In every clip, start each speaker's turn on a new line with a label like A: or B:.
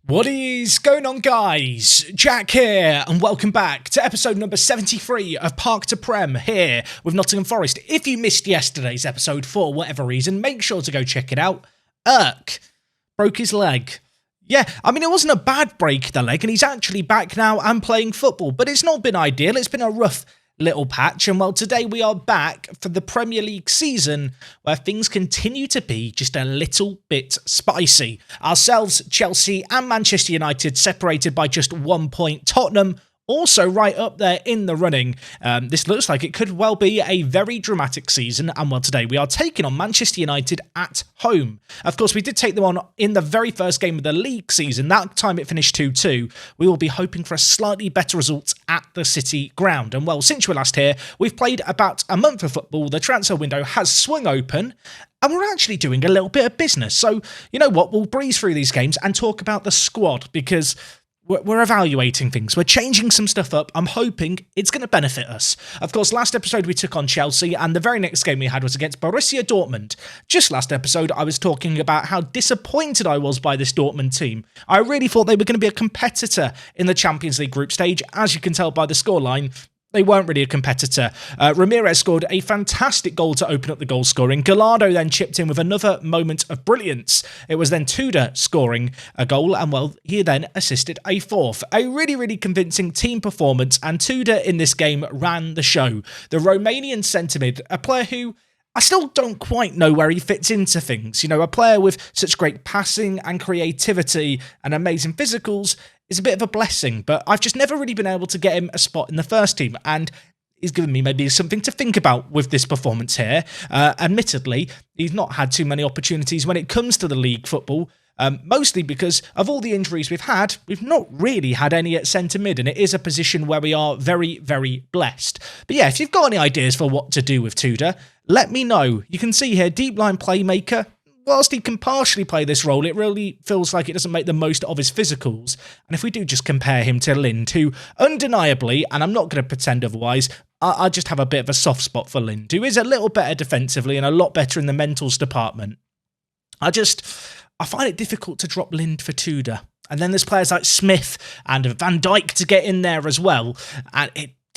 A: What is going on, guys? Jack here, and welcome back to episode number 73 of Park to Prem here with Nottingham Forest. If you missed yesterday's episode for whatever reason, make sure to go check it out. Broke his leg. Yeah, I mean, it wasn't a bad break, the leg, and he's actually back now and playing football, but it's not been ideal. It's been a rough little patch, and well, today we are back for the Premier League season where things continue to be just a little bit spicy. Ourselves, Chelsea and Manchester United separated by just 1 point. Tottenham also right up there in the running. This looks like it could well be a very dramatic season, and well, today we are taking on Manchester United at home. Of course, we did take them on in the very first game of the league season. That time it finished 2-2. We will be hoping for a slightly better result at the City ground. And well, since we're last here, we've played about a month of football. The transfer window has swung open, and we're actually doing a little bit of business. So, you know what? We'll breeze through these games and talk about the squad, because we're evaluating things. We're changing some stuff up. I'm hoping it's going to benefit us. Of course, last episode we took on Chelsea, and the very next game we had was against Borussia Dortmund. Just last episode, I was talking about how disappointed I was by this Dortmund team. I really thought they were going to be a competitor in the Champions League group stage. As you can tell by the scoreline, they weren't really a competitor. Ramirez scored a fantastic goal to open up the goal scoring. Gallardo then chipped in with another moment of brilliance. It was then Tudor scoring a goal, and well, he then assisted a fourth. A really, really convincing team performance, and Tudor in this game ran the show. The Romanian centre-mid, a player who I still don't quite know where he fits into things. You know, a player with such great passing and creativity and amazing physicals is a bit of a blessing, but I've just never really been able to get him a spot in the first team, and he's given me maybe something to think about with this performance here. Admittedly, he's not had too many opportunities when it comes to the league football, mostly because of all the injuries we've had. We've not really had any at centre-mid, and it is a position where we are very, very blessed. But yeah, if you've got any ideas for what to do with Tudor, let me know. You can see here, deep line playmaker. Whilst he can partially play this role, it really feels like it doesn't make the most of his physicals. And if we do just compare him to Lind, who undeniably, and I'm not going to pretend otherwise, I just have a bit of a soft spot for Lind, who is a little better defensively and a lot better in the mentals department. I find it difficult to drop Lind for Tudor. And then there's players like Smith and Van Dijk to get in there as well. And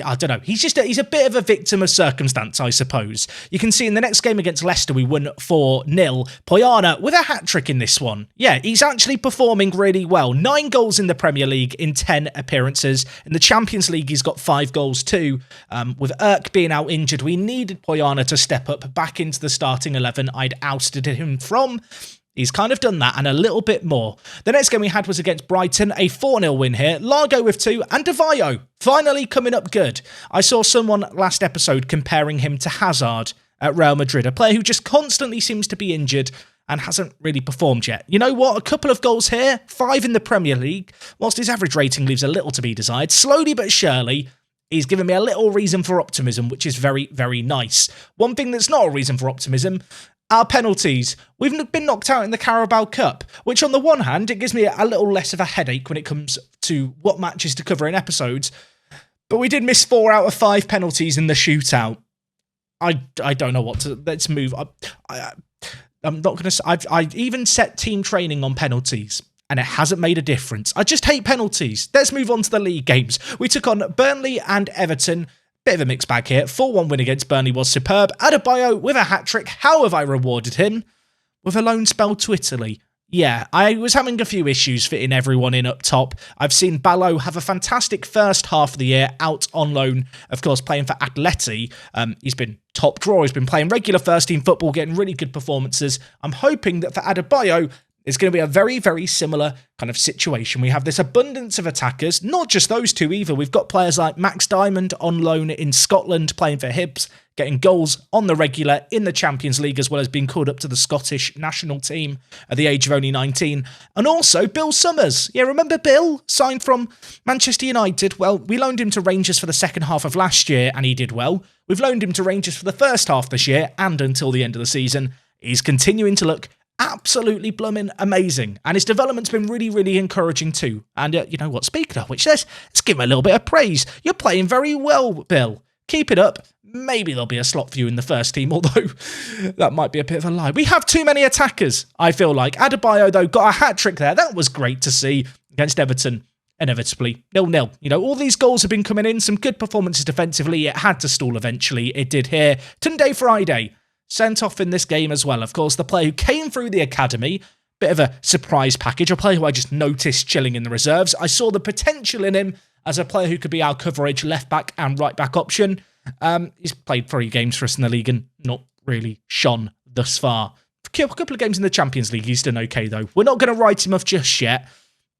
A: I don't know. He's a bit of a victim of circumstance, I suppose. You can see in the next game against Leicester, we won 4-0. Poyana with a hat-trick in this one. Yeah, he's actually performing really well. 9 goals in the Premier League in 10 appearances. In the Champions League, he's got 5 goals too. With Erk being out injured, we needed Poyana to step up back into the starting 11 I'd ousted him from. He's kind of done that and a little bit more. The next game we had was against Brighton, a 4-0 win here. Largo with 2, and DeVayo finally coming up good. I saw someone last episode comparing him to Hazard at Real Madrid, a player who just constantly seems to be injured and hasn't really performed yet. You know what? A couple of goals here, 5 in the Premier League. Whilst his average rating leaves a little to be desired, slowly but surely, he's given me a little reason for optimism, which is very, very nice. One thing that's not a reason for optimism: our penalties. We've been knocked out in the Carabao Cup, which on the one hand, it gives me a little less of a headache when it comes to what matches to cover in episodes, but we did miss 4 out of 5 penalties in the shootout. I don't know what to... Let's move. I'm not going to... I even set team training on penalties, and it hasn't made a difference. I just hate penalties. Let's move on to the league games. We took on Burnley and Everton. Bit of a mixed bag here. 4-1 win against Burnley was superb. Adebayo with a hat-trick. How have I rewarded him? With a loan spell to Italy. Yeah, I was having a few issues fitting everyone in up top. I've seen Ballo have a fantastic first half of the year out on loan, of course, playing for Atleti. He's been top drawer. He's been playing regular first-team football, getting really good performances. I'm hoping that for Adebayo, it's going to be a very, very similar kind of situation. We have this abundance of attackers, not just those two either. We've got players like Max Diamond on loan in Scotland, playing for Hibs, getting goals on the regular in the Champions League, as well as being called up to the Scottish national team at the age of only 19. And also Bill Summers. Yeah, remember Bill? Signed from Manchester United. Well, we loaned him to Rangers for the second half of last year, and he did well. We've loaned him to Rangers for the first half this year, and until the end of the season. He's continuing to look absolutely blooming amazing, and his development's been really, really encouraging too. And you know what, speaking of which, let's give him a little bit of praise. You're playing very well, Bill. Keep it up. Maybe there'll be a slot for you in the first team, although that might be a bit of a lie. We have too many attackers, I feel like. Adebayo, though, got a hat-trick there. That was great to see. against Everton, inevitably 0-0. You know, all these goals have been coming in, some good performances defensively. It had to stall eventually. It did here. Tunde Friday sent off in this game as well. Of course, the player who came through the academy, bit of a surprise package, a player who I just noticed chilling in the reserves. I saw the potential in him as a player who could be our coverage left back and right back option. He's played 3 games for us in the league and not really shone thus far. A couple of games in the Champions League, he's done okay though. We're not going to write him off just yet,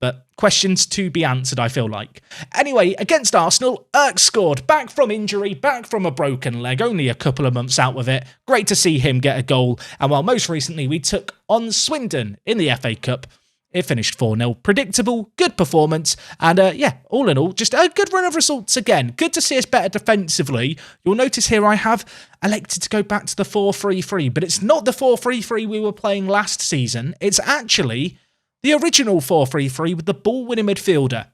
A: but questions to be answered, I feel like. Anyway, against Arsenal, Erk scored. Back from injury, back from a broken leg, only a couple of months out of it. Great to see him get a goal. And while most recently we took on Swindon in the FA Cup, it finished 4-0. Predictable, good performance, and all in all, just a good run of results again. Good to see us better defensively. You'll notice here I have elected to go back to the 4-3-3, but it's not the 4-3-3 we were playing last season. It's actually the original 4-3-3 with the ball-winning midfielder.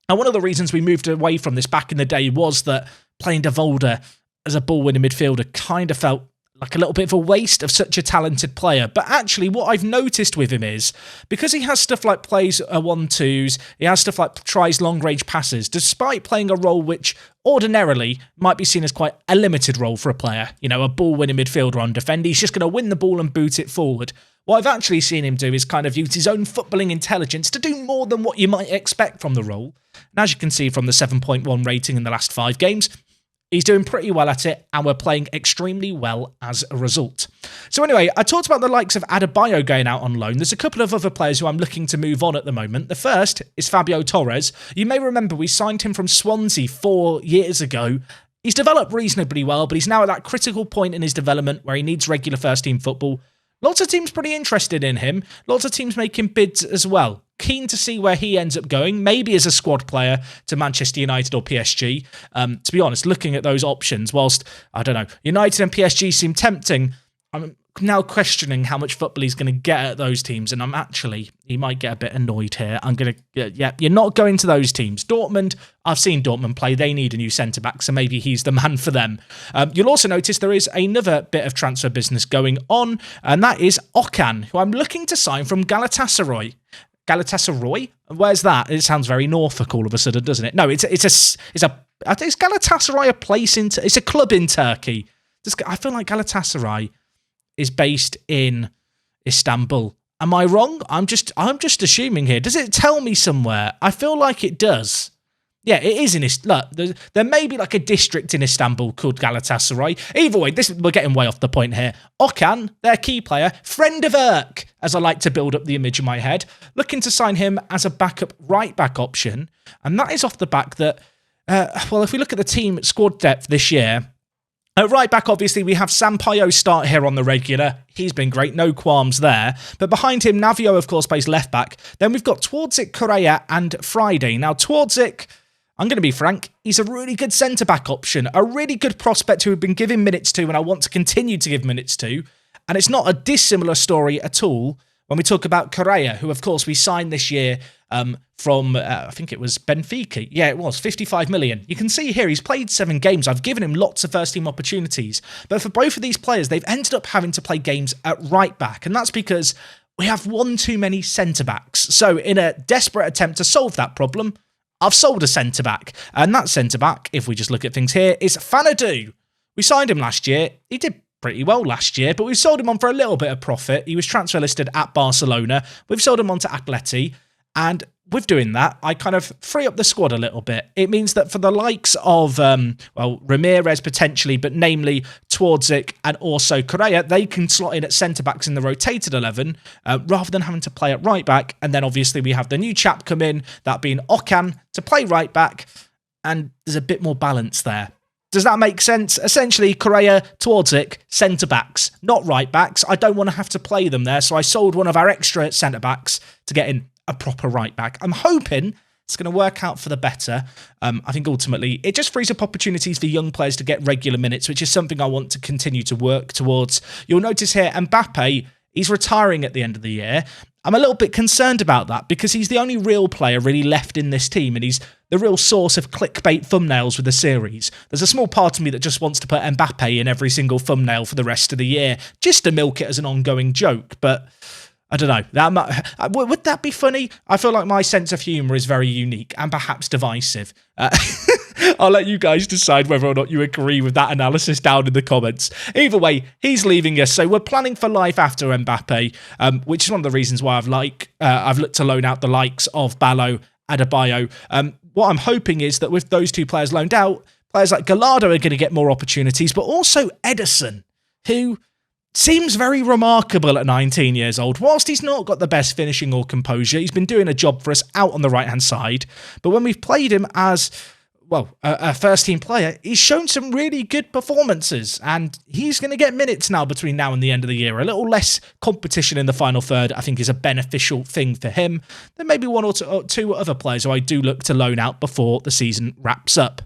A: And one of the reasons we moved away from this back in the day was that playing De Volder as a ball-winning midfielder kind of felt like a little bit of a waste of such a talented player. But actually, what I've noticed with him is, because he has stuff like plays 1-2s, he has stuff like tries long-range passes, despite playing a role which ordinarily might be seen as quite a limited role for a player. You know, a ball-winning midfielder on defend. He's just going to win the ball and boot it forward. What I've actually seen him do is kind of use his own footballing intelligence to do more than what you might expect from the role. And as you can see from the 7.1 rating in the last 5 games, he's doing pretty well at it, and we're playing extremely well as a result. So anyway, I talked about the likes of Adebayo going out on loan. There's a couple of other players who I'm looking to move on at the moment. The first is Fabio Torres. You may remember we signed him from Swansea 4 years ago. He's developed reasonably well, but he's now at that critical point in his development where he needs regular first-team football. Lots of teams pretty interested in him. Lots of teams making bids as well. Keen to see where he ends up going, maybe as a squad player to Manchester United or PSG. To be honest, looking at those options, whilst, I don't know, United and PSG seem tempting, I'm now questioning how much football he's going to get at those teams, and he might get a bit annoyed here. You're not going to those teams. Dortmund, I've seen Dortmund play. They need a new centre-back, so maybe he's the man for them. You'll also notice there is another bit of transfer business going on, and that is Okan, who I'm looking to sign from Galatasaray. Galatasaray? Where's that? It sounds very Norfolk all of a sudden, doesn't it? No, I think it's Galatasaray a place it's a club in Turkey. I feel like Galatasaray is based in Istanbul. Am I wrong? I'm just assuming here. Does it tell me somewhere? I feel like it does. Yeah, it is in Look, there may be like a district in Istanbul called Galatasaray. Either way, we're getting way off the point here. Okan, their key player, friend of Erk, as I like to build up the image in my head, looking to sign him as a backup right-back option. And that is off the back that, if we look at the team squad depth this year, at right back, obviously, we have Sampaio start here on the regular. He's been great, no qualms there. But behind him, Navio, of course, plays left back. Then we've got Twardzik, Correa and Friday. Now, Twardzik, I'm going to be frank, he's a really good centre-back option, a really good prospect who we've been giving minutes to and I want to continue to give minutes to. And it's not a dissimilar story at all when we talk about Correa, who, of course, we signed this year from, I think it was Benfica. Yeah, it was, 55 million. You can see here, he's played 7 games. I've given him lots of first-team opportunities. But for both of these players, they've ended up having to play games at right-back. And that's because we have one too many centre-backs. So in a desperate attempt to solve that problem, I've sold a centre-back. And that centre-back, if we just look at things here, is Fanadu. We signed him last year. He did pretty well last year, but we sold him on for a little bit of profit. He was transfer listed at Barcelona. We've sold him on to Atleti. And with doing that, I kind of free up the squad a little bit. It means that for the likes of, Ramirez potentially, but namely Twardzik and also Correa, they can slot in at centre-backs in the rotated 11 rather than having to play at right-back. And then obviously we have the new chap come in, that being Okan, to play right-back, and there's a bit more balance there. Does that make sense? Essentially, Correa, Twardzik, centre-backs, not right-backs. I don't want to have to play them there, so I sold one of our extra centre-backs to get in a proper right-back. I'm hoping it's going to work out for the better. I think ultimately it just frees up opportunities for young players to get regular minutes, which is something I want to continue to work towards. You'll notice here, Mbappe, he's retiring at the end of the year. I'm a little bit concerned about that because he's the only real player really left in this team, and he's the real source of clickbait thumbnails with the series. There's a small part of me that just wants to put Mbappe in every single thumbnail for the rest of the year, just to milk it as an ongoing joke, but I don't know. Would that be funny? I feel like my sense of humour is very unique and perhaps divisive. I'll let you guys decide whether or not you agree with that analysis down in the comments. Either way, he's leaving us, so we're planning for life after Mbappe, which is one of the reasons why I've looked to loan out the likes of Ballo, Adebayo. What I'm hoping is that with those two players loaned out, players like Gallardo are going to get more opportunities, but also Ederson, who seems very remarkable at 19 years old. Whilst he's not got the best finishing or composure, he's been doing a job for us out on the right-hand side. But when we've played him as, well, a first-team player, he's shown some really good performances. And he's going to get minutes now between now and the end of the year. A little less competition in the final third, I think, is a beneficial thing for him. There may be one or two other players who I do look to loan out before the season wraps up.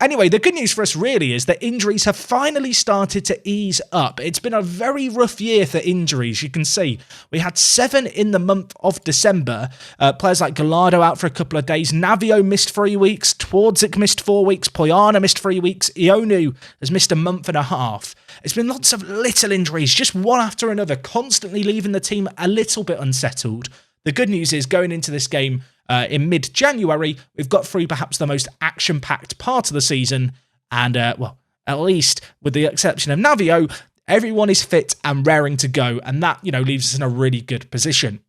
A: Anyway, the good news for us really is that injuries have finally started to ease up. It's been a very rough year for injuries. You can see we had 7 in the month of December. Players like Gallardo out for a couple of days. Navio missed 3 weeks. Twardzik missed 4 weeks. Poyana missed 3 weeks. Ionu has missed a month and a half. It's been lots of little injuries, just one after another, constantly leaving the team a little bit unsettled. The good news is going into this game in mid-January, we've got through perhaps the most action-packed part of the season. And, well, at least with the exception of Navio, everyone is fit and raring to go. And that, leaves us in a really good position.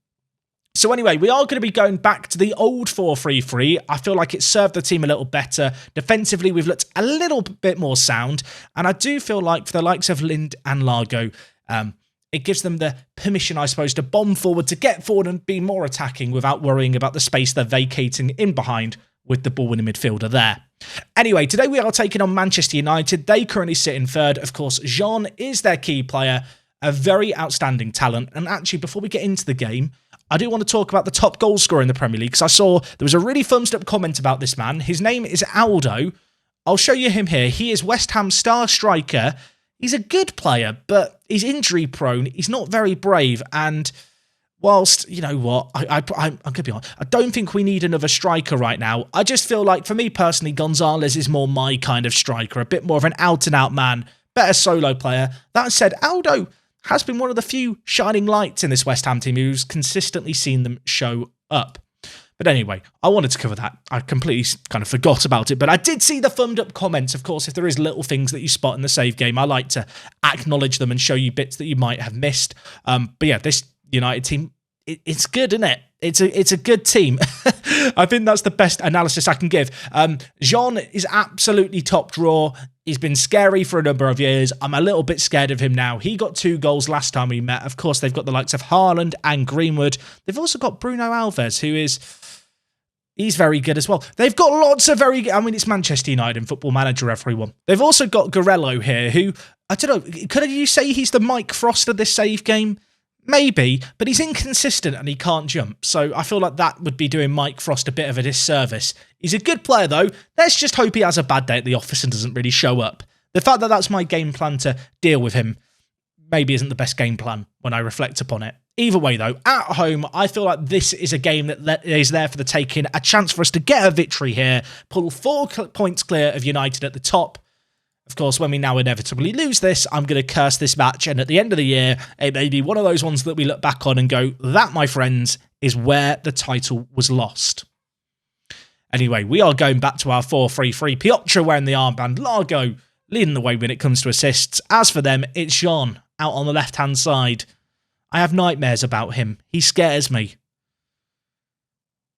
A: So anyway, we are going to be going back to the old 4-3-3. I feel like it served the team a little better. Defensively, we've looked a little bit more sound. And I do feel like for the likes of Lind and Largo, it gives them the permission, I suppose, to bomb forward, to get forward and be more attacking without worrying about the space they're vacating in behind with the ball-winning midfielder there. Anyway, today we are taking on Manchester United. They currently sit in third. Of course, Jean is their key player, a very outstanding talent. And actually, before we get into the game, I do want to talk about the top goal scorer in the Premier League, because I saw there was a really thumbs-up comment about this man. His name is Aldo. I'll show you him here. He is West Ham's star striker. He's a good player, but he's injury prone. He's not very brave. And whilst, you know what, I'm going to be honest, I don't think we need another striker right now. I just feel like, for me personally, Gonzalez is more my kind of striker, a bit more of an out-and-out man, better solo player. That said, Aldo has been one of the few shining lights in this West Ham team who's consistently seen them show up. But anyway, I wanted to cover that. I completely kind of forgot about it, but I did see the thumbed up comments. Of course, if there is little things that you spot in the save game, I like to acknowledge them and show you bits that you might have missed. But yeah, this United team, it's good, isn't it? It's a good team. I think that's the best analysis I can give. Jean is absolutely top drawer. He's been scary for a number of years. I'm a little bit scared of him now. He got 2 goals last time we met. Of course, they've got the likes of Haaland and Greenwood. They've also got Bruno Alves, he's very good as well. They've got lots of it's Manchester United and Football Manager, everyone. They've also got Guerrero here, who, I don't know, could you say he's the Mike Frost of this save game? Maybe, but he's inconsistent and he can't jump. So I feel like that would be doing Mike Frost a bit of a disservice. He's a good player though. Let's just hope he has a bad day at the office and doesn't really show up. The fact that that's my game plan to deal with him maybe isn't the best game plan when I reflect upon it. Either way though, at home, I feel like this is a game that is there for the taking. A chance for us to get a victory here, pull 4 points clear of United at the top. Of course, when we now inevitably lose this, I'm going to curse this match, and at the end of the year, it may be one of those ones that we look back on and go, that, my friends, is where the title was lost. Anyway, we are going back to our 4-3-3. Piotr wearing the armband, Largo leading the way when it comes to assists. As for them, it's Jean out on the left-hand side. I have nightmares about him. He scares me.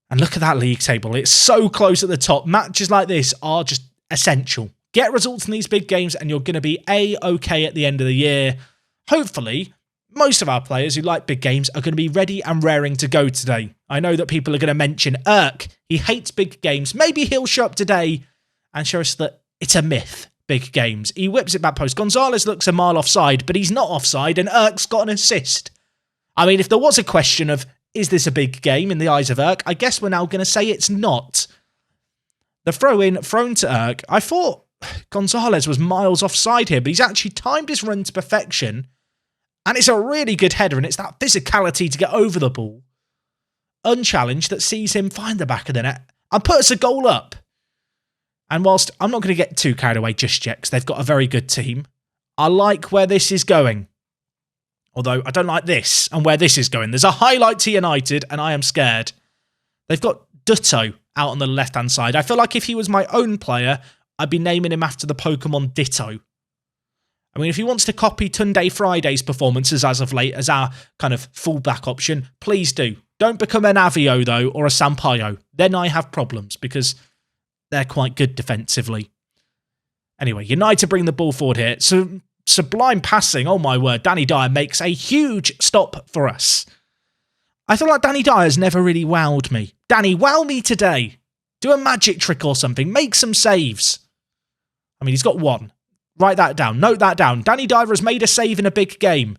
A: And look at that league table. It's so close at the top. Matches like this are just essential. Get results in these big games and you're going to be A-okay at the end of the year. Hopefully, most of our players who like big games are going to be ready and raring to go today. I know that people are going to mention Irk. He hates big games. Maybe he'll show up today and show us that it's a myth, big games. He whips it back post. Gonzalez looks a mile offside, but he's not offside and Irk's got an assist. I mean, if there was a question of, is this a big game in the eyes of Irk, I guess we're now going to say it's not. The throw-in thrown to Irk, I thought Gonzalez was miles offside here, but he's actually timed his run to perfection. And it's a really good header, and it's that physicality to get over the ball, unchallenged, that sees him find the back of the net and puts a goal up. And whilst I'm not going to get too carried away just yet, because they've got a very good team, I like where this is going. Although I don't like this and where this is going. There's a highlight to United and I am scared. They've got Ditto out on the left-hand side. I feel like if he was my own player, I'd be naming him after the Pokemon Ditto. I mean, if he wants to copy Tunde Friday's performances as of late as our kind of fullback option, please do. Don't become an Avio, though, or a Sampaio. Then I have problems because they're quite good defensively. Anyway, United bring the ball forward here. So sublime passing, oh my word. Danny Dyer makes a huge stop for us. I feel like Danny Dyer's never really wowed me. Danny, wow me today. Do a magic trick or something. Make some saves. I mean, he's got one. Write that down. Note that down. Danny Dyer has made a save in a big game.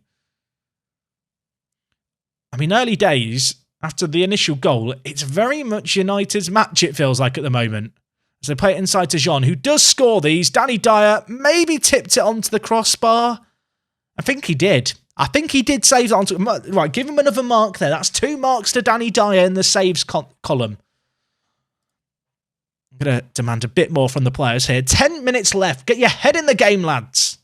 A: I mean, early days, after the initial goal, it's very much United's match, it feels like at the moment. As they play it inside to Jean, who does score these. Danny Dyer maybe tipped it onto the crossbar. I think he did. I think he did save it onto... Right, give him another mark there. That's 2 marks to Danny Dyer in the saves column. I'm going to demand a bit more from the players here. 10 minutes left. Get your head in the game, lads.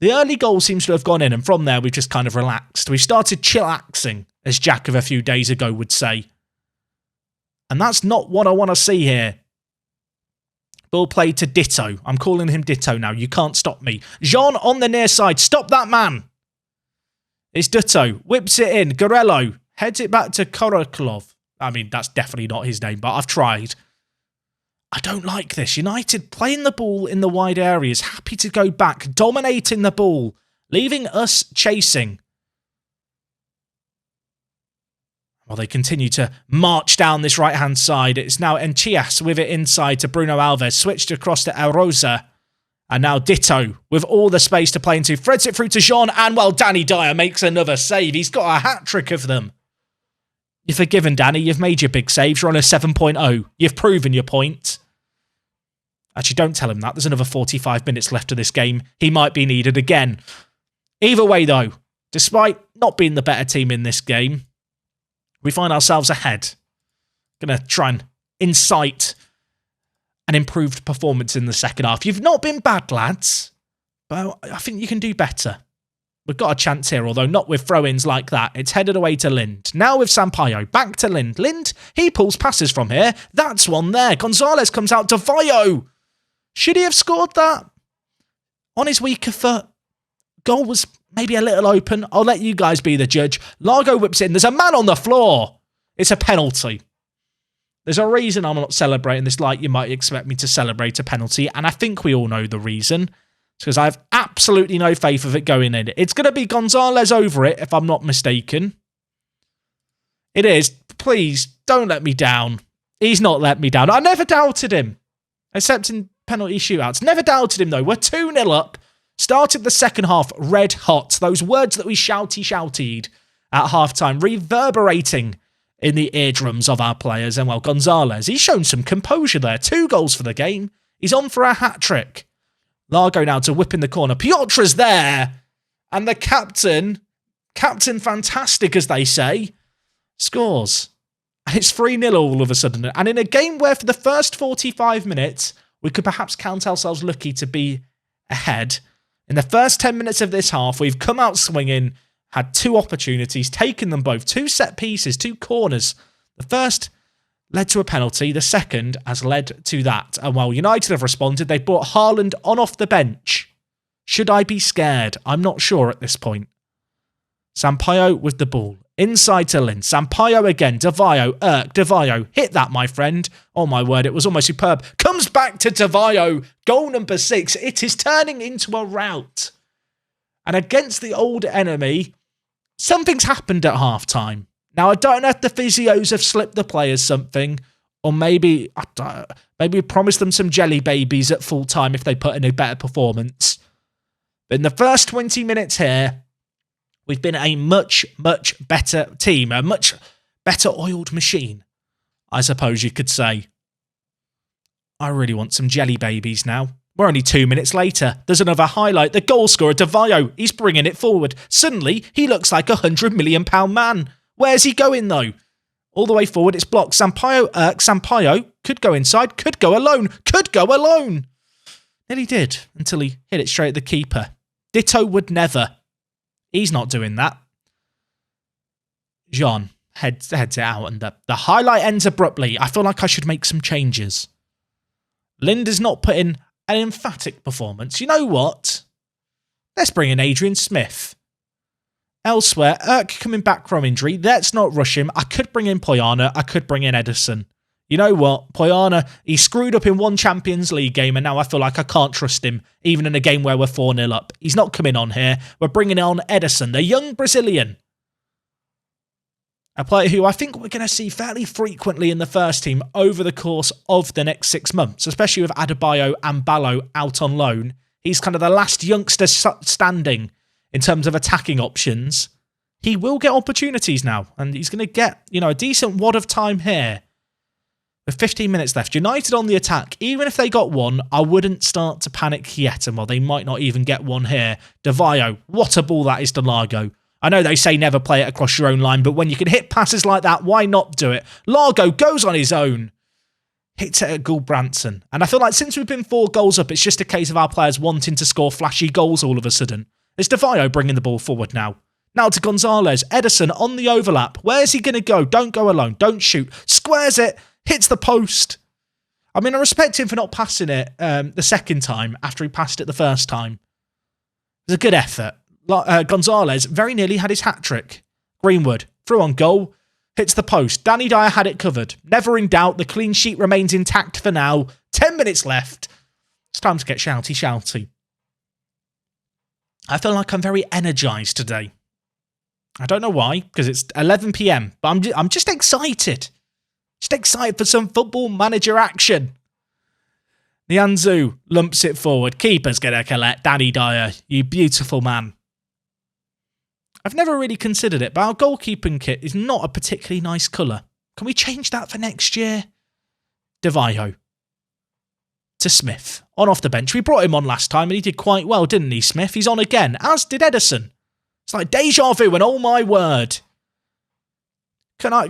A: The early goal seems to have gone in, and from there we've just kind of relaxed. We've started chillaxing, as Jack of a few days ago would say. And that's not what I want to see here. Ball played to Ditto. I'm calling him Ditto now. You can't stop me. Jean on the near side. Stop that man. It's Ditto. Whips it in. Gorello heads it back to Koroklov. I mean, that's definitely not his name, but I've tried. I don't like this. United playing the ball in the wide areas. Happy to go back. Dominating the ball. Leaving us chasing. While they continue to march down this right-hand side, it's now Enchias with it inside to Bruno Alves, switched across to El Rosa, and now Ditto with all the space to play into, threads it through to Jean, and well, Danny Dyer makes another save. He's got a hat-trick of them. You're forgiven, Danny. You've made your big saves. You're on a 7.0. You've proven your point. Actually, don't tell him that. There's another 45 minutes left of this game. He might be needed again. Either way, though, despite not being the better team in this game, we find ourselves ahead. Going to try and incite an improved performance in the second half. You've not been bad, lads, but I think you can do better. We've got a chance here, although not with throw-ins like that. It's headed away to Lind. Now with Sampaio. Back to Lind. Lind, he pulls passes from here. That's one there. Gonzalez comes out to Vaio. Should he have scored that? On his weaker foot. Goal was maybe a little open. I'll let you guys be the judge. Largo whips in. There's a man on the floor. It's a penalty. There's a reason I'm not celebrating this like you might expect me to celebrate a penalty, and I think we all know the reason. It's because I have absolutely no faith of it going in. It's going to be Gonzalez over it, if I'm not mistaken. It is. Please, don't let me down. He's not let me down. I never doubted him, except in penalty shootouts. Never doubted him, though. We're 2-0 up. Started the second half red hot. Those words that we shouty-shoutied at halftime, reverberating in the eardrums of our players. And, well, Gonzalez, he's shown some composure there. 2 goals for the game. He's on for a hat-trick. Largo now to whip in the corner. Piotr's there. And the Captain Fantastic, as they say, scores. And it's 3-0 all of a sudden. And in a game where for the first 45 minutes, we could perhaps count ourselves lucky to be ahead. In the first 10 minutes of this half, we've come out swinging, had 2 opportunities, taken them both. 2 set pieces, 2 corners. The first led to a penalty. The second has led to that. And while United have responded, they brought Haaland on off the bench. Should I be scared? I'm not sure at this point. Sampaio with the ball. Inside to Lind. Sampaio again. Devaio. Devaio. Hit that, my friend. Oh, my word. It was almost superb. Comes back to Devaio. Goal number 6. It is turning into a rout. And against the old enemy, something's happened at halftime. Now, I don't know if the physios have slipped the players something, or maybe promised them some jelly babies at full time if they put in a better performance. But in the first 20 minutes here, we've been a much, much better team, a much better oiled machine, I suppose you could say. I really want some jelly babies now. We're only 2 minutes later. There's another highlight. The goal scorer, Devaio, he's bringing it forward. Suddenly, he looks like £100 million man. Where's he going, though? All the way forward, it's blocked. Sampaio could go inside, could go alone. Nearly did, until he hit it straight at the keeper. Ditto would never. He's not doing that. Jean heads it out, and the highlight ends abruptly. I feel like I should make some changes. Linda's not put in an emphatic performance. You know what? Let's bring in Adrian Smith. Elsewhere, coming back from injury. Let's not rush him. I could bring in Poyana. I could bring in Edison. You know what? Poyana, he screwed up in one Champions League game, and now I feel like I can't trust him, even in a game where we're 4-0 up. He's not coming on here. We're bringing on Edison, the young Brazilian. A player who I think we're going to see fairly frequently in the first team over the course of the next 6 months, especially with Adebayo and Ballo out on loan. He's kind of the last youngster standing in terms of attacking options. He will get opportunities now, and he's going to get, a decent wad of time here. With 15 minutes left, United on the attack. Even if they got one, I wouldn't start to panic yet, and they might not even get one here. Davio, what a ball that is to Largo. I know they say never play it across your own line, but when you can hit passes like that, why not do it? Largo goes on his own. Hits it at Gulbranson. And I feel like since we've been 4 goals up, it's just a case of our players wanting to score flashy goals all of a sudden. It's Davio bringing the ball forward now. Now to Gonzalez. Edison on the overlap. Where's he going to go? Don't go alone. Don't shoot. Squares it. Hits the post. I mean, I respect him for not passing it the second time after he passed it the first time. It was a good effort. Gonzalez very nearly had his hat-trick. Greenwood, through on goal, hits the post. Danny Dyer had it covered. Never in doubt, the clean sheet remains intact for now. 10 minutes left. It's time to get shouty. I feel like I'm very energised today. I don't know why, because it's 11 p.m, but I'm just excited. Just excited for some football manager action. Nianzou lumps it forward. Keeper's going to collect. Danny Dyer, you beautiful man. I've never really considered it, but our goalkeeping kit is not a particularly nice colour. Can we change that for next year? Davio. To Smith. On off the bench. We brought him on last time and he did quite well, didn't he, Smith? He's on again, as did Edison. It's like deja vu and oh my word. Can I,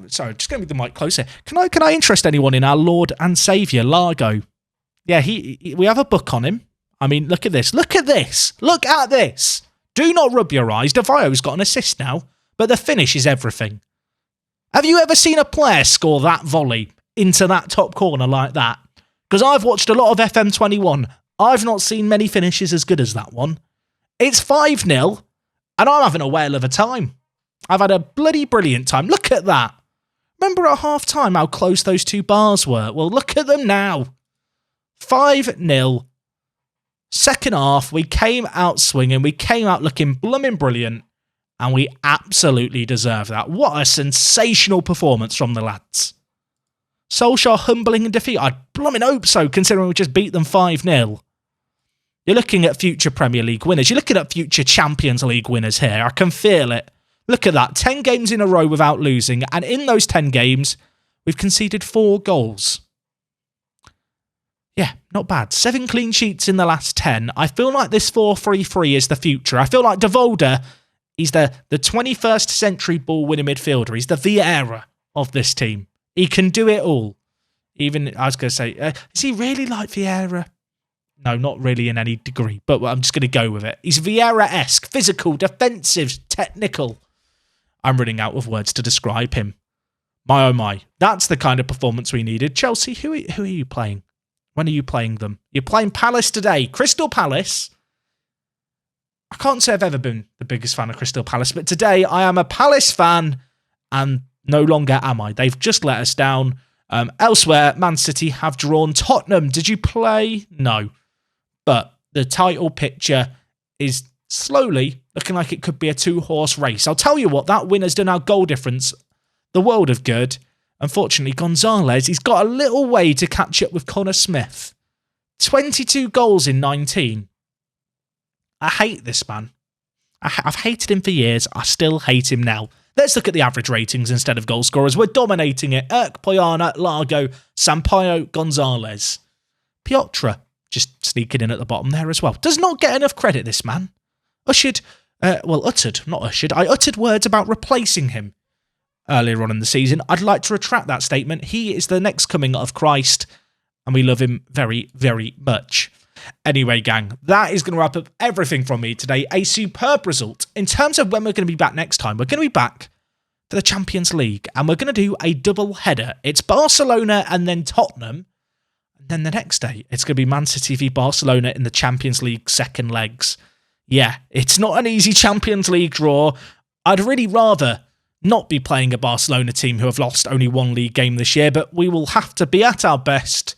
A: sorry, just going to be the mic closer. Can I interest anyone in our Lord and Saviour, Largo? Yeah, we have a book on him. I mean, look at this. Look at this. Look at this. Do not rub your eyes. Davio's got an assist now, but the finish is everything. Have you ever seen a player score that volley into that top corner like that? Because I've watched a lot of FM21. I've not seen many finishes as good as that one. It's 5-0, and I'm having a whale of a time. I've had a bloody brilliant time. Look at that. Remember at half-time how close those 2 bars were? Well, look at them now. 5-0. Second half, we came out swinging, we came out looking blooming brilliant, and we absolutely deserve that. What a sensational performance from the lads. Solskjaer humbling in defeat? I'd blooming hope so, considering we just beat them 5-0. You're looking at future Premier League winners. You're looking at future Champions League winners here. I can feel it. Look at that. 10 games in a row without losing, and in those 10 games, we've conceded 4 goals. Yeah, not bad. 7 clean sheets in the last 10. I feel like this 4-3-3 is the future. I feel like De Volder, he's the 21st century ball-winning midfielder. He's the Vieira of this team. He can do it all. Even, I was going to say, is he really like Vieira? No, not really in any degree, but I'm just going to go with it. He's Vieira-esque, physical, defensive, technical. I'm running out of words to describe him. My oh my, that's the kind of performance we needed. Chelsea, who are you playing? When are you playing them? You're playing Palace today. Crystal Palace. I can't say I've ever been the biggest fan of Crystal Palace, but today I am a Palace fan, and no longer am I. They've just let us down. Elsewhere, Man City have drawn Tottenham. Did you play? No. But the title picture is slowly looking like it could be a 2-horse race. I'll tell you what, that win has done our goal difference the world of good. Unfortunately, Gonzalez, he's got a little way to catch up with Connor Smith. 22 goals in 19. I hate this man. I've hated him for years. I still hate him now. Let's look at the average ratings instead of goal scorers. We're dominating it. Poyana, Largo, Sampaio, Gonzalez. Piotr, just sneaking in at the bottom there as well. Does not get enough credit, this man. I uttered words about replacing him earlier on in the season. I'd like to retract that statement. He is the next coming of Christ, and we love him very, very much. Anyway, gang, that is going to wrap up everything from me today. A superb result. In terms of when we're going to be back next time, we're going to be back for the Champions League, and we're going to do a double header. It's Barcelona and then Tottenham. And then the next day, it's going to be Man City v Barcelona in the Champions League second legs. Yeah, it's not an easy Champions League draw. I'd really rather not be playing a Barcelona team who have lost only one league game this year, but we will have to be at our best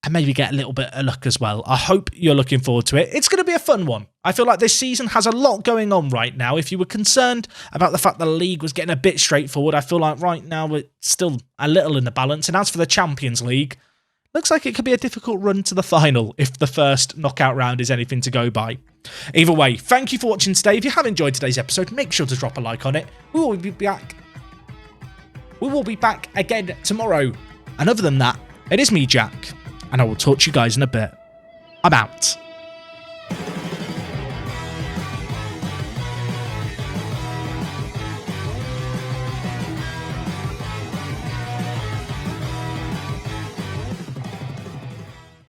A: and maybe get a little bit of luck as well. I hope you're looking forward to it. It's going to be a fun one. I feel like this season has a lot going on right now. If you were concerned about the fact the league was getting a bit straightforward, I feel like right now it's still a little in the balance. And as for the Champions League, looks like it could be a difficult run to the final if the first knockout round is anything to go by. Either way, thank you for watching today. If you have enjoyed today's episode, make sure to drop a like on it. We will be back. We will be back again tomorrow. And other than that, it is me, Jack, and I will talk to you guys in a bit. I'm out.